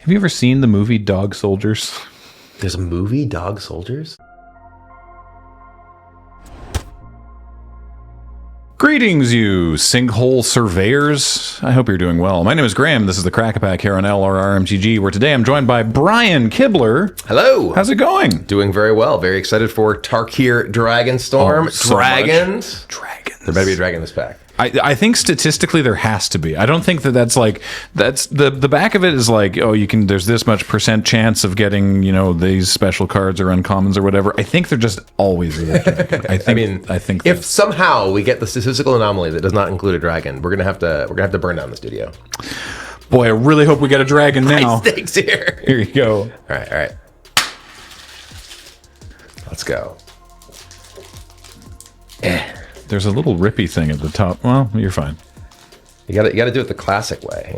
Have you ever seen the movie Dog Soldiers? There's a movie, Dog Soldiers? Greetings, you sinkhole surveyors. I hope you're doing well. My name is Graham. This is the Crack-A-Pack here on LRRMGG, where today I'm joined by Brian Kibler. Hello. How's it going? Doing very well. Very excited for Tarkir Dragonstorm. Dragons. There better be a dragon in this pack. I think statistically there has to be. I don't think that's the back of it is like, oh, there's this much % chance of getting, these special cards or uncommons or whatever. I think they're just always a dragon. I think if somehow we get the statistical anomaly that does not include a dragon, we're gonna have to burn down the studio. Boy, I really hope we get a dragon now. High stakes here. Here you go. All right. Let's go. There's a little rippy thing at the top. Well, you're fine. You gotta do it the classic way,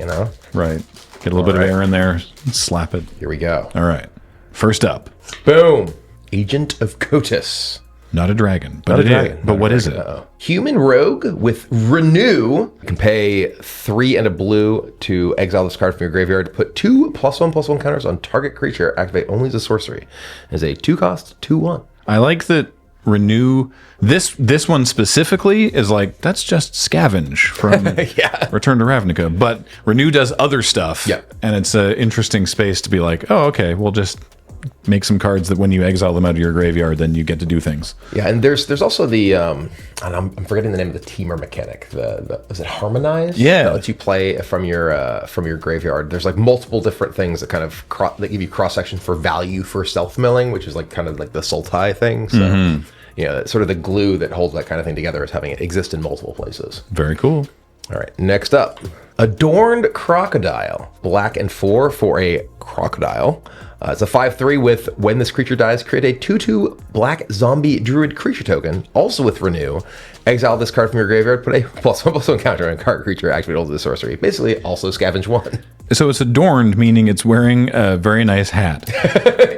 Right. Get a little bit of air in there. Slap it. Here we go. All right. First up. Boom. Agent of Kotus. Not a dragon, but what is it? Human rogue with Renew. You can pay 3 and a blue to exile this card from your graveyard. Put 2 +1/+1 counters on target creature. Activate only as a sorcery. It's a 2-cost, 2/1. I like that Renew. This one specifically is like, that's just scavenge from Return to Ravnica. But Renew does other stuff. Yeah. And it's an interesting space to be like, oh, okay, we'll just make some cards that when you exile them out of your graveyard, then you get to do things. Yeah, and there's also the and I'm forgetting the name of the teamer mechanic. Is it Harmonize? Yeah, that lets you play from your graveyard. There's like multiple different things that kind of that give you cross section for value for self milling, which is like kind of like the Sultai thing. So sort of the glue that holds that kind of thing together is having it exist in multiple places. Very cool. All right, next up, Adorned Crocodile, black and 4 for a crocodile. It's a 5/3 with when this creature dies, create a 2/2 black zombie druid creature token, also with Renew. Exile this card from your graveyard, put a +1/+1 counter on card creature, activate all the sorcery. Basically, also scavenge 1. So it's adorned, meaning it's wearing a very nice hat.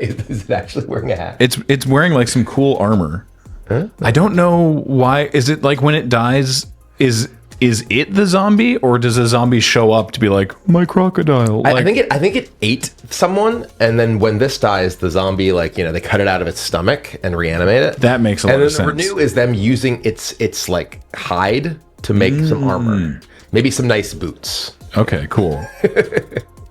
Is it actually wearing a hat? It's wearing like some cool armor. Huh? I don't know why. Is it like when it dies, is it the zombie, or does a zombie show up to be like, my crocodile? I think it ate someone, and then when this dies, the zombie they cut it out of its stomach and reanimate it. That makes a lot of sense. And then the Renew is them using its like hide to make some armor, maybe some nice boots. Okay, cool.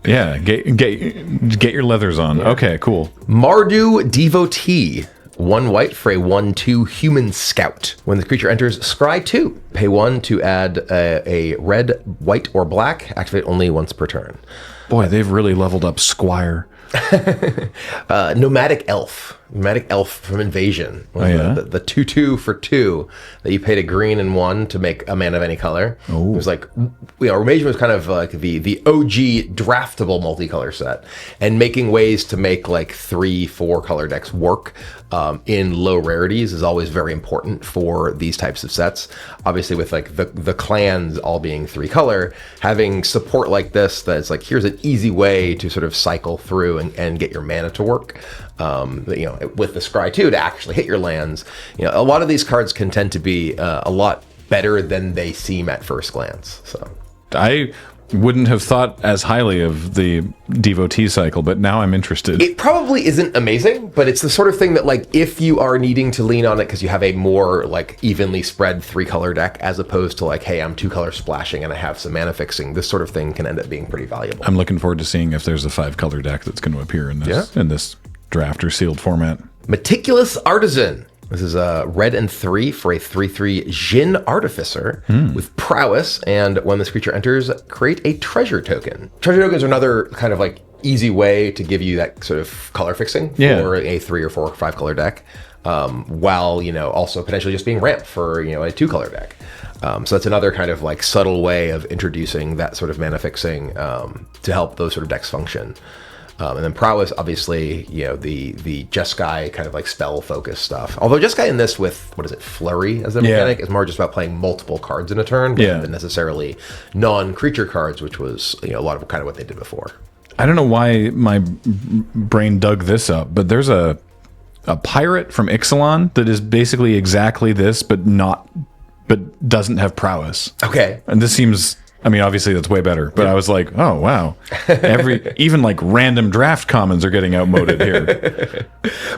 Yeah, get your leathers on. Yeah. Okay, cool. Mardu Devotee. 1 white for a 1/2 human scout. When the creature enters scry 2, pay 1 to add a red, white, or black. Activate only once per turn. Boy, they've really leveled up Squire. Nomadic Elf from Invasion. The 2/2 for 2 that you paid a green and 1 to make a man of any color. Ooh. It was like, Invasion was kind of like the OG draftable multicolor set, and making ways to make like 3-4 color decks work in low rarities is always very important for these types of sets. Obviously, with like the clans all being 3 color, having support like this that's like, here's an easy way to sort of cycle through and get your mana to work. With the Scry 2 to actually hit your lands. A lot of these cards can tend to be a lot better than they seem at first glance. So I wouldn't have thought as highly of the Devotee cycle, but now I'm interested. It probably isn't amazing, but it's the sort of thing that, like, if you are needing to lean on it because you have a more like evenly spread 3-color deck, as opposed to like, hey, I'm 2-color splashing and I have some mana fixing, this sort of thing can end up being pretty valuable. I'm looking forward to seeing if there's a 5-color deck that's going to appear in this draft or sealed format. Meticulous Artisan. This is a red and 3 for a 3/3 Jin Artificer with prowess, and when this creature enters, create a treasure token. Treasure tokens are another kind of like easy way to give you that sort of color fixing for a 3 or 4 or 5-color deck, while also potentially just being ramp for a 2-color deck. So that's another kind of like subtle way of introducing that sort of mana fixing to help those sort of decks function. And then prowess, obviously, the Jeskai kind of like spell focused stuff. Although Jeskai in this with, flurry as a mechanic is more just about playing multiple cards in a turn, rather than necessarily non-creature cards, which was a lot of kind of what they did before. I don't know why my brain dug this up, but there's a pirate from Ixalan that is basically exactly this, but doesn't have prowess. Okay. And this seems I mean, obviously that's way better, but I was like, oh wow, even like random draft commons are getting outmoded here.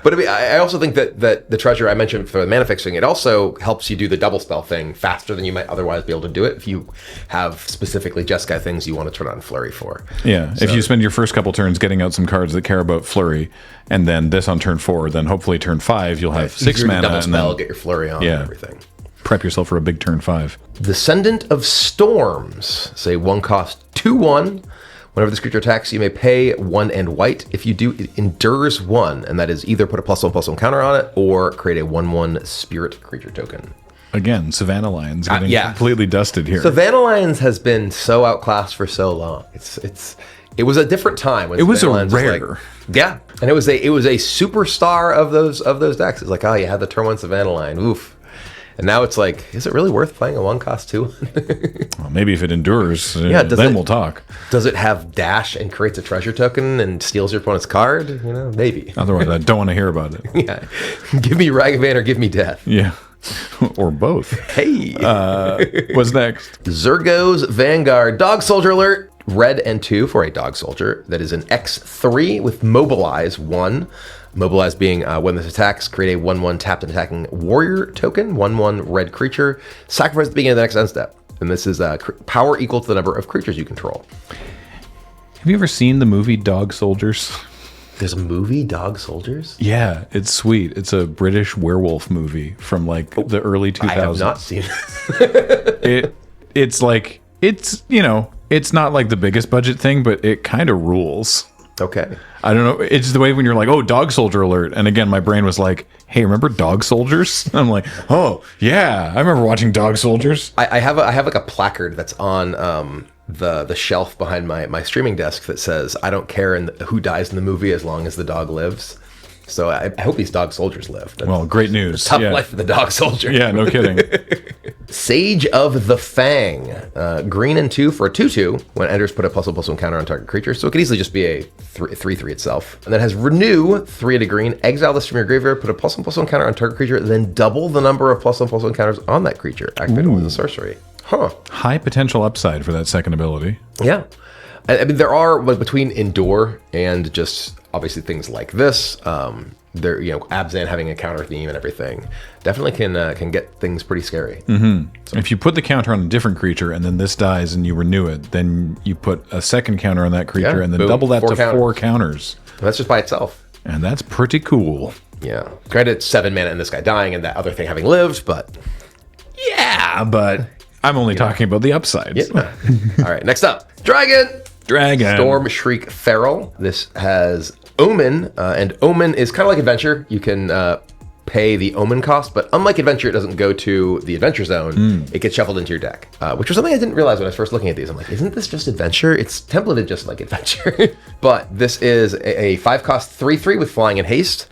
But I mean, I also think that the treasure I mentioned for the mana fixing, it also helps you do the double spell thing faster than you might otherwise be able to do it if you have specifically Jeskai things you want to turn on Flurry for. Yeah, so, if you spend your first couple turns getting out some cards that care about Flurry, and then this on turn 4, then hopefully turn 5 you'll have 6 mana double and spell, then get your Flurry on and everything. Prep yourself for a big turn 5. Descendant of Storms. Say 1 cost 2/1. Whenever this creature attacks, you may pay 1 and white. If you do, it endures 1, and that is either put a +1/+1 counter on it or create a 1/1 spirit creature token. Again, Savannah Lions getting completely dusted here. Savannah Lions has been so outclassed for so long. It was a different time. When it was a Lions rare. And it was a superstar of those decks. It's like, oh, you had the turn 1 Savannah Lion. Oof. And now it's like, is it really worth playing a 1 cost 2? Well, maybe if it endures, then we'll talk. Does it have dash and creates a treasure token and steals your opponent's card? You know, maybe. Otherwise, I don't want to hear about it. Yeah. Give me Ragavan or give me death. Yeah. Or both. Hey. What's next? Zergo's Vanguard. Dog Soldier alert. Red and 2 for a Dog Soldier. That is an X3 with Mobilize 1. Mobilize being when this attacks, create a 1/1 tapped and attacking warrior token, 1/1 red creature. Sacrifice at the beginning of the next end step. And this is power equal to the number of creatures you control. Have you ever seen the movie Dog Soldiers? There's a movie, Dog Soldiers? Yeah, it's sweet. It's a British werewolf movie from like the early 2000s. I have not seen it. It's not like the biggest budget thing, but it kind of rules. Okay. I don't know. It's the way when you're like, oh, Dog Soldier alert. And again, my brain was like, hey, remember Dog Soldiers? And I'm like, oh, yeah, I remember watching Dog Soldiers. I have like a placard that's on the shelf behind my streaming desk that says, I don't care who dies in the movie as long as the dog lives. So I hope these Dog Soldiers live. Well, great news. Tough life for the Dog Soldier. Yeah, no kidding. Sage of the Fang. Green and 2 for a 2/2. When it enters, put a +1/+1 counter on target creature. So it could easily just be a 3/3 itself. And then it has Renew, 3 and a green. Exile this from your graveyard, put a +1/+1 counter on target creature, then double the number of +1/+1 counters on that creature. Activate it with a sorcery. Huh. High potential upside for that second ability. Yeah. I mean, there are, like, between Endure and just obviously things like this, there, Abzan having a counter theme and everything definitely can get things pretty scary. Mm-hmm. So if you put the counter on a different creature and then this dies and you renew it, then you put a second counter on that creature and then double that to 4 counters. That's just by itself. And that's pretty cool. Yeah. Granted, it's 7 mana and this guy dying and that other thing having lived, but yeah, but I'm only talking about the upsides. Yeah. All right, next up, Dragon. Storm Shriek Feral. This has Omen, and Omen is kind of like Adventure. You can pay the Omen cost, but unlike Adventure, it doesn't go to the Adventure Zone. It gets shuffled into your deck, which was something I didn't realize when I was first looking at these. I'm like, isn't this just Adventure? It's templated just like Adventure. But this is a 5-cost 3/3 with Flying and Haste.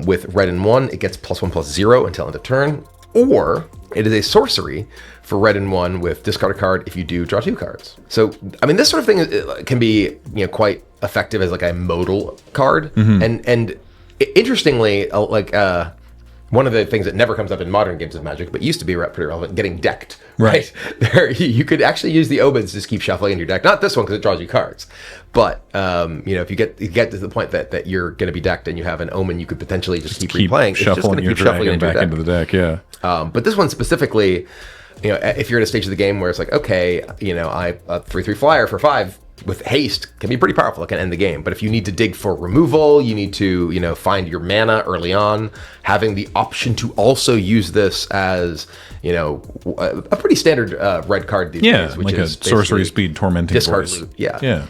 With red and 1, it gets +1/+0 until end of turn. Or it is a sorcery for red and 1 with discard a card. If you do, draw 2 cards. So, I mean, this sort of thing can be quite effective as like a modal card. And interestingly, one of the things that never comes up in modern games of Magic, but used to be pretty relevant, getting decked. Right. There, you could actually use the Omens to just keep shuffling in your deck. Not this one because it draws you cards, but if you get to the point that you're going to be decked and you have an Omen, you could potentially just keep replaying. Shuffling your dragon back into the deck. Yeah. But this one specifically, if you're at a stage of the game where it's like, okay, I a 3/3 flyer for 5 with haste can be pretty powerful. It can end the game. But if you need to dig for removal, you need to find your mana early on. Having the option to also use this as a pretty standard red card these days, which like is a sorcery speed tormenting discard voice. loot. Yeah.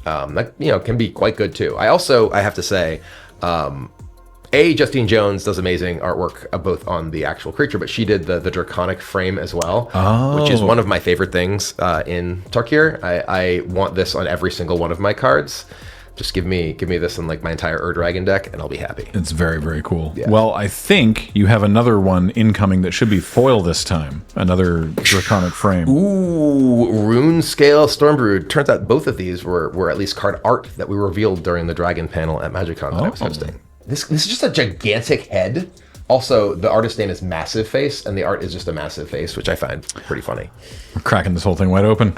That can be quite good too. I have to say, Justine Jones does amazing artwork both on the actual creature, but she did the draconic frame as well, which is one of my favorite things in Tarkir. I want this on every single one of my cards. Just give me this in like my entire Dragon deck, and I'll be happy. It's very, very cool. Yeah. Well, I think you have another one incoming that should be foil this time. Another draconic frame. Ooh, Rune Scale Stormbrood. Turns out both of these were at least card art that we revealed during the Dragon panel at MagicCon that I was hosting. This is just a gigantic head Also, the artist's name is Massive Face, and the art is just a massive face, which I find pretty funny. We're cracking this whole thing wide open.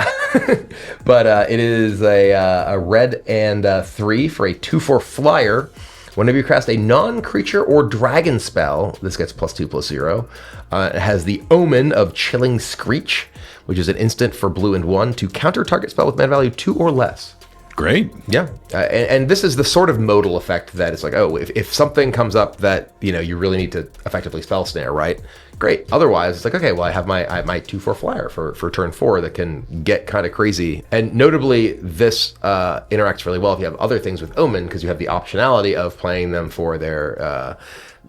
But it is a red and 3 for a 2/4 flyer. Whenever you cast a non-creature or dragon spell, this gets +2/+0. It has the Omen of Chilling Screech, which is an instant for blue and 1 to counter target spell with mana value 2 or less. Great. Yeah, and this is the sort of modal effect that it's like, oh, if something comes up that you really need to effectively spell snare, right? Great. Otherwise, it's like, okay, well, I have my 2/4 flyer for turn 4 that can get kind of crazy. And notably, this interacts really well if you have other things with Omen, because you have the optionality of playing them for their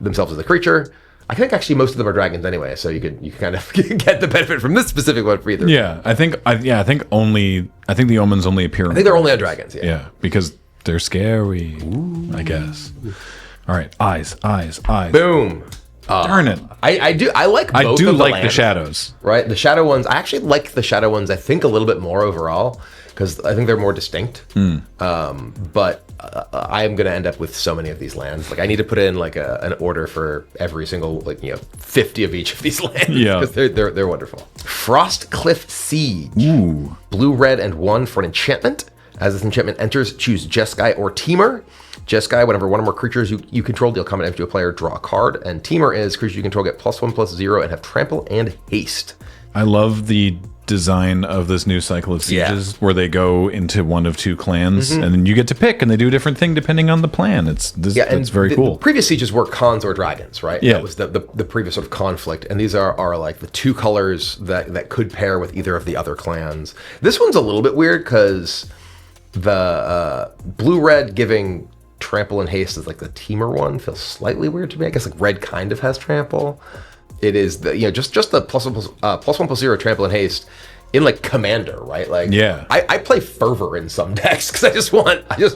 themselves as a creature. I think actually most of them are dragons anyway, so you can kind of get the benefit from this specific one for either. Yeah, I think the omens only appear. I think they're only on dragons. Yeah. Yeah, because they're scary. Ooh. I guess. All right, eyes. Boom. Darn it. I like both I do of the like lands, the shadows. Right? The shadow ones, I actually like the shadow ones, I think, a little bit more overall, because I think they're more distinct. But I am going to end up with so many of these lands. Like, I need to put in like an order for every single 50 of each of these lands. Yeah, because they're wonderful. Frostcliff Siege. Ooh. Blue, red, and 1 for an enchantment. As this enchantment enters, choose Jeskai or Temur. Jeskai, whenever one or more creatures you control deal combat damage to a player, draw a card. And Temur is creatures you control get +1/+0 and have trample and haste. I love the design of this new cycle of sieges where they go into one of two clans and then you get to pick and they do a different thing depending on the plan. It's very cool. The previous sieges were Khans or dragons, right? Yeah. That was the previous sort of conflict. And these are like the two colors that could pair with either of the other clans. This one's a little bit weird because the blue-red giving trample and haste is like the Temur one feels slightly weird to me. I guess like red kind of has trample. It is just the +1/+0 trample and haste in like commander, right? Like I play fervor in some decks because I just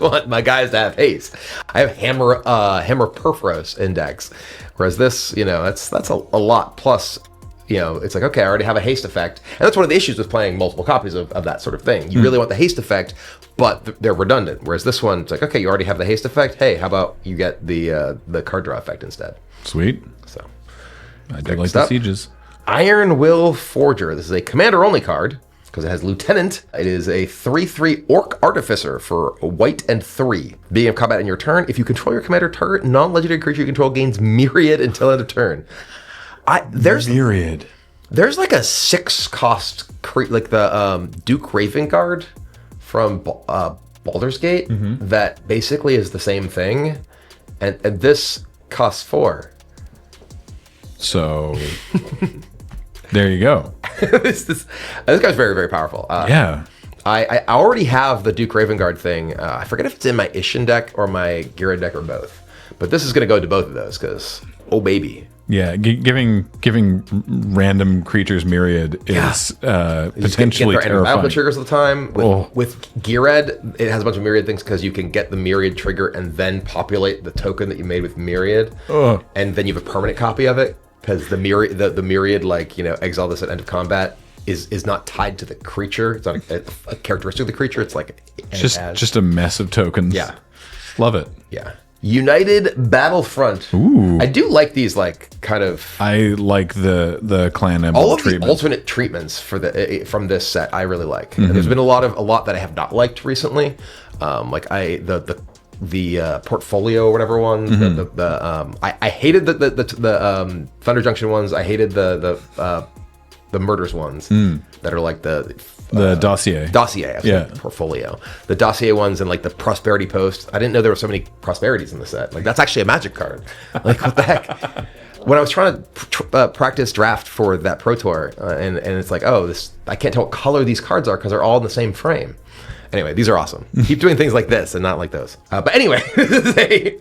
want my guys to have haste. I have hammer Perforos in decks, whereas this that's a lot. Plus it's like, okay, I already have a haste effect, and that's one of the issues with playing multiple copies of that sort of thing. You really want the haste effect, but they're redundant. Whereas this one, it's like, okay, you already have the haste effect. Hey, how about you get the card draw effect instead? Sweet. So I do like the sieges. Iron Will Forger. This is a commander-only card because it has Lieutenant. It is a 3/3 Orc Artificer for white and 3. Beginning of combat in your turn, if you control your commander, target non-legendary creature you control gains Myriad until end of turn. There's Myriad. There's like a 6-cost like the Duke Ravengard from Baldur's Gate that basically is the same thing, and this costs 4. So there you go. This guy's very, very powerful. Yeah. I already have the Duke Ravengard thing. I forget if it's in my Ishin deck or my Gira deck or both. But this is going to go to both of those because, oh baby. Yeah, giving random creatures Myriad is potentially terrifying. Battle triggers all the time. With Geared, it has a bunch of Myriad things because you can get the Myriad trigger and then populate the token that you made with Myriad. And then you have a permanent copy of it because the Myriad, exile this at end of combat, is not tied to the creature. It's not a characteristic of the creature. It's like just a mess of tokens. Yeah. Love it. Yeah. United Battlefront. Ooh. I do like these kind of. I like the clan emblem all of treatment. the alternate treatments from this set. I really like. And there's been a lot that I have not liked recently. The portfolio or whatever ones. I hated the Thunder Junction ones. I hated the murders ones that are like the dossier. Portfolio. The dossier ones and like the prosperity post. I didn't know there were so many prosperities in the set. Like that's actually a magic card. Like what the heck? When I was trying to practice draft for that Pro Tour, and it's like, I can't tell what color these cards are because they're all in the same frame. Anyway, these are awesome. Keep doing things like this and not like those. But anyway, this is a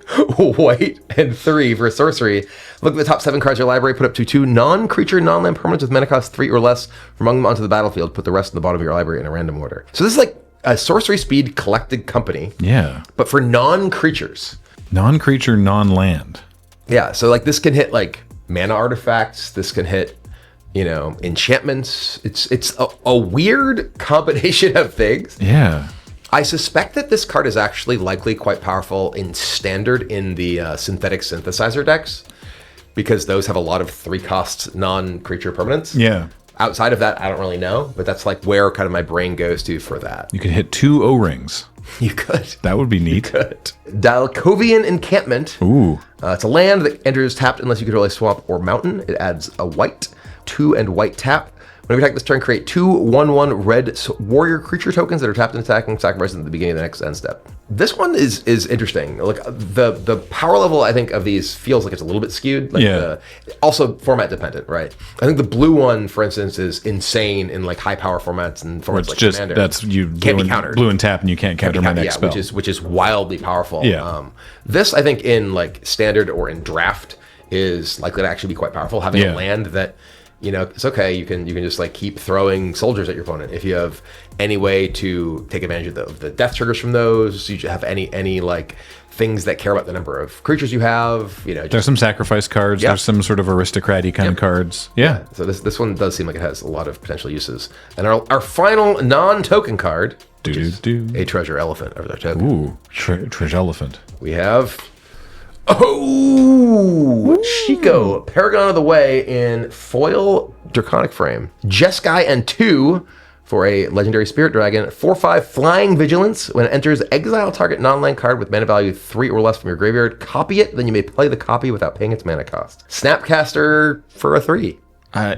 white and 3 for sorcery. Look at the top 7 cards of your library. Put up to 2 non-creature, non-land permanents with mana cost 3 or less from among them onto the battlefield. Put the rest in the bottom of your library in a random order. So this is like a sorcery speed collected company. Yeah. But for non-creatures. Non-creature, non-land. Yeah. So like this can hit like mana artifacts. This can hit enchantments. It's a weird combination of things. Yeah. I suspect that this card is actually likely quite powerful in standard in the synthetic synthesizer decks because those have a lot of 3-cost non-creature permanents. Yeah. Outside of that, I don't really know, but that's like where kind of my brain goes to for that. You could hit 2 O-rings. You could. That would be neat. Good. Dalkovian Encampment. Ooh. It's a land that enters tapped unless you control a swamp or mountain. It adds a white, 2 and white tap. When we attack this turn, create 2 1/1 red warrior creature tokens that are tapped and attacking, sacrificing at the beginning of the next end step. This one is interesting. Like the power level, I think, of these feels like it's a little bit skewed. Like also format dependent, right? I think the blue one, for instance, is insane in like high power formats and formats like just Commander. that's you can't be countered. Blue and tap, and you can't counter my next spell. which is wildly powerful. Yeah. This I think in like standard or in draft is likely to actually be quite powerful. Having a land that, you know, it's okay. You can just like keep throwing soldiers at your opponent. If you have any way to take advantage of the death triggers from those, you have any like things that care about the number of creatures you have. You know, there's some sacrifice cards. There's some sort of aristocrat-y kind of cards. Yeah. So this one does seem like it has a lot of potential uses. And our final non-token card, a treasure elephant of their token. Ooh, treasure elephant. We have Chico, Paragon of the Way in foil Draconic Frame. Jeskai and 2 for a legendary spirit dragon. 4/5 flying vigilance. When it enters, exile target non-land card with mana value 3 or less from your graveyard. Copy it, then you may play the copy without paying its mana cost. Snapcaster for a 3.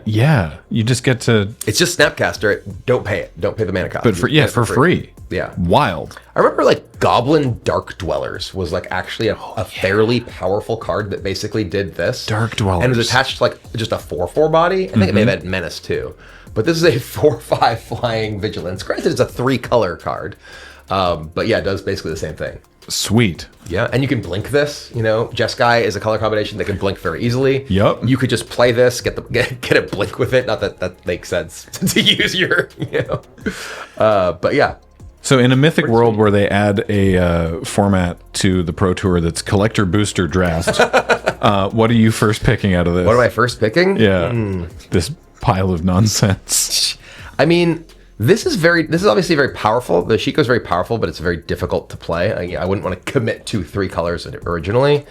Yeah, you just get to. It's just Snapcaster. Don't pay it. Don't pay the mana cost. But for free. Yeah. Wild. I remember like Goblin Dark Dwellers was like actually a fairly powerful card that basically did this. Dark Dwellers. And it was attached to like just a 4/4 body. I think it may have had Menace too. But this is a 4/5 flying vigilance. Granted, it's a 3-color card. But yeah, it does basically the same thing. Sweet. Yeah, and you can blink this. You know, Jeskai is a color combination that can blink very easily. Yep. You could just play this, get a blink with it. Not that that makes sense to use your, you know. But yeah. So in a Mythic world where they add a format to the Pro Tour that's collector booster draft, what are you first picking out of this? What am I first picking? Yeah. This pile of nonsense. I mean, this is obviously very powerful. The Chico is very powerful, but it's very difficult to play. I wouldn't want to commit to 3 colors originally.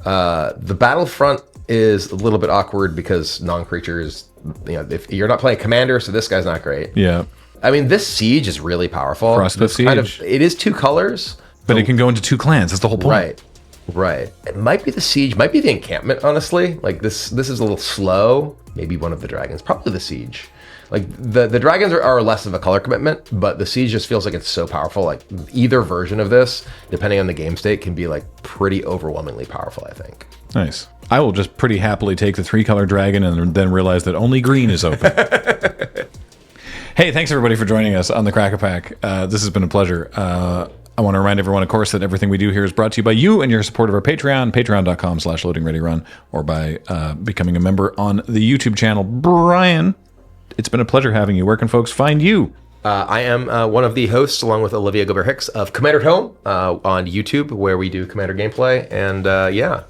The Battlefront is a little bit awkward because non-creatures, you know, if you're not playing Commander, so this guy's not great. Yeah. I mean, this Siege is really powerful. Frostbite Siege. It is 2 colors. But it can go into 2 clans. That's the whole point. Right. It might be the Siege, might be the Encampment, honestly. Like, this is a little slow. Maybe one of the Dragons. Probably the Siege. Like, the Dragons are less of a color commitment, but the Siege just feels like it's so powerful. Like, either version of this, depending on the game state, can be, like, pretty overwhelmingly powerful, I think. Nice. I will just pretty happily take the 3-color dragon and then realize that only green is open. Hey, thanks everybody for joining us on the Crack-A-Pack. This has been a pleasure. I want to remind everyone, of course, that everything we do here is brought to you by you and your support of our Patreon, patreon.com/loadingreadyrun, or by becoming a member on the YouTube channel. Brian, it's been a pleasure having you. Where can folks find you? I am one of the hosts, along with Olivia Gobert-Hicks, of Commander at Home on YouTube, where we do Commander gameplay. And yeah,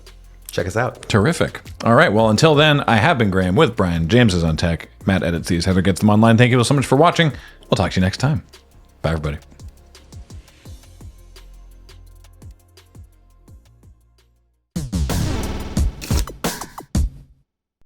check us out. Terrific. All right. Well, until then, I have been Graham with Brian. James is on tech. Matt edits these. Heather gets them online. Thank you all so much for watching. We'll talk to you next time. Bye, everybody.